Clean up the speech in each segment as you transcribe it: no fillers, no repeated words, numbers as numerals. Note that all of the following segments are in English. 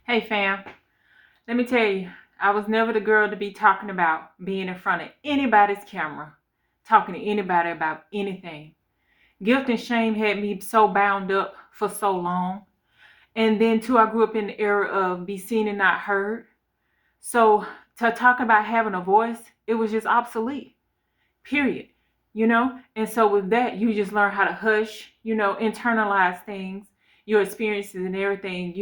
Hey fam, let me tell you, I was never the girl to be talking about being in front of anybody's camera, talking to anybody about anything. Guilt and shame had me so bound up for so long. And then too, I grew up in the era of be seen and not heard. So to talk about having a voice, it was just obsolete, period. And so with that, you just learn how to hush, internalize things, your experiences and everything,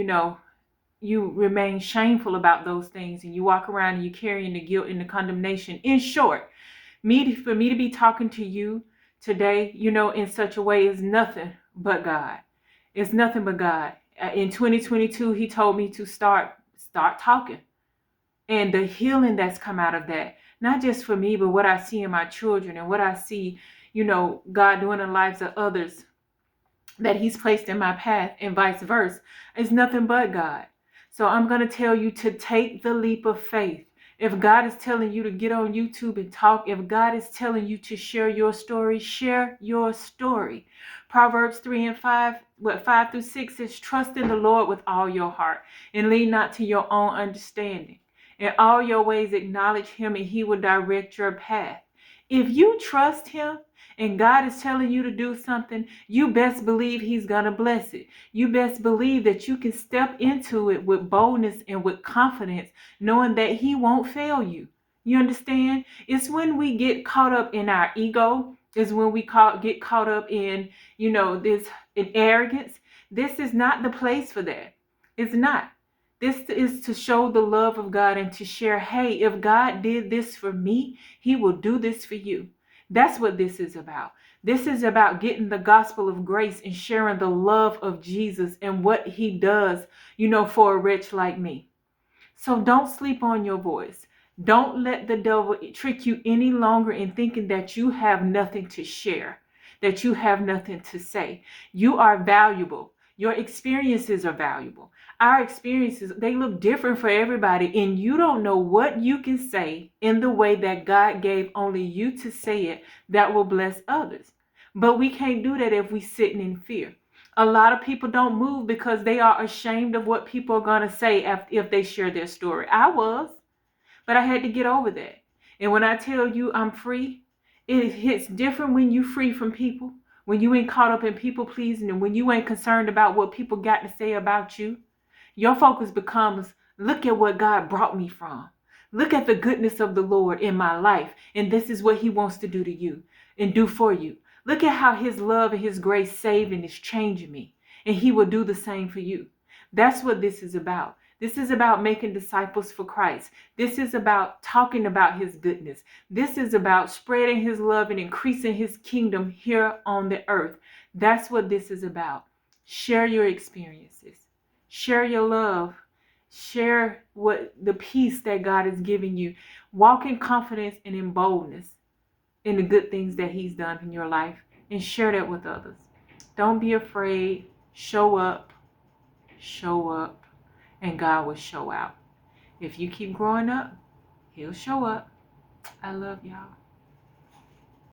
you remain shameful about those things and you walk around and you carrying the guilt and the condemnation. In short, for me to be talking to you today, in such a way is nothing but God. It's nothing but God. In 2022, he told me to start talking, and the healing that's come out of that, not just for me, but what I see in my children and what I see, God doing in the lives of others that he's placed in my path and vice versa, is nothing but God. So I'm going to tell you to take the leap of faith. If God is telling you to get on YouTube and talk, if God is telling you to share your story, share your story. Proverbs 3 and 5, 5 through 6 says, trust in the Lord with all your heart and lean not to your own understanding. In all your ways acknowledge him and he will direct your path. If you trust him, and God is telling you to do something, you best believe he's going to bless it. You best believe that you can step into it with boldness and with confidence, knowing that he won't fail you. You understand? It's when we get caught up in our ego, is when we get caught up in, this in arrogance. This is not the place for that. It's not. This is to show the love of God and to share, hey, if God did this for me, he will do this for you. That's what this is about. This is about getting the gospel of grace and sharing the love of Jesus and what he does, for a wretch like me. So don't sleep on your voice. Don't let the devil trick you any longer in thinking that you have nothing to share, that you have nothing to say. You are valuable. Your experiences are valuable. Our experiences, they look different for everybody, and you don't know what you can say in the way that God gave only you to say it that will bless others. But we can't do that if we sitting in fear. A lot of people don't move because they are ashamed of what people are going to say if they share their story. I was, but I had to get over that. And when I tell you I'm free, it hits different when you free from people, when you ain't caught up in people pleasing, and when you ain't concerned about what people got to say about you. Your focus becomes, look at what God brought me from. Look at the goodness of the Lord in my life. And this is what he wants to do to you and do for you. Look at how his love and his grace saved and is changing me. And he will do the same for you. That's what this is about. This is about making disciples for Christ. This is about talking about his goodness. This is about spreading his love and increasing his kingdom here on the earth. That's what this is about. Share your experiences. Share your love. Share what the peace that God is giving you. Walk in confidence and in boldness in the good things that he's done in your life, and share that with others. Don't be afraid. Show up, and God will show out. If you keep growing up, he'll show up. I love y'all.